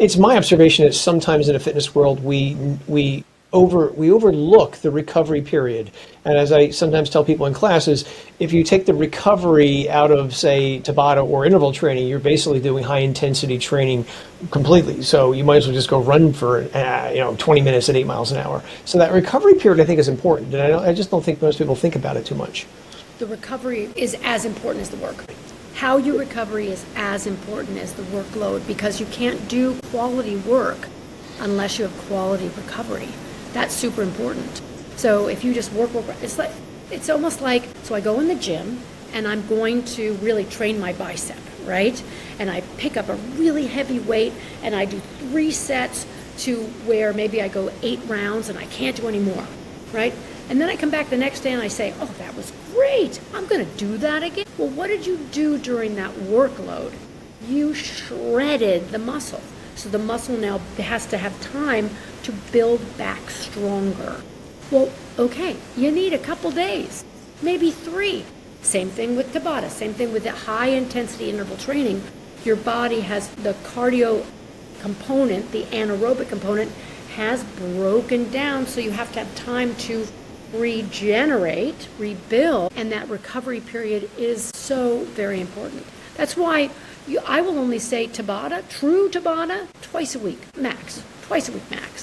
It's my observation that sometimes in a fitness world we overlook the recovery period. And as I sometimes tell people in classes, if you take the recovery out of, say, Tabata or interval training, you're basically doing high intensity training completely. So you might as well just go run for 20 minutes at 8 miles an hour. So that recovery period I think is important, and I just don't think most people think about it too much. The recovery is as important as the work. How you recovery is as important as the workload, because you can't do quality work unless you have quality recovery. That's super important. So if you just work, it's almost like, so I go in the gym and I'm going to really train my bicep, right? And I pick up a really heavy weight and I do 3 sets to where maybe I go 8 rounds and I can't do any more, right? And then I come back the next day and I say, oh, that was great. I'm going to do that again. Well, what did you do during that workload? You shredded the muscle. So the muscle now has to have time to build back stronger. Well, okay, you need a couple days, maybe 3. Same thing with Tabata, same thing with the high intensity interval training. Your body has the cardio component, the anaerobic component has broken down, so you have to have time to regenerate, rebuild, and that recovery period is so very important. That's why I will only say Tabata, true Tabata, twice a week max.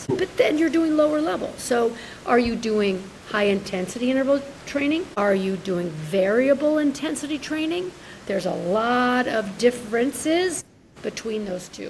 But then you're doing lower level. So are you doing high intensity interval training? Are you doing variable intensity training? There's a lot of differences between those two.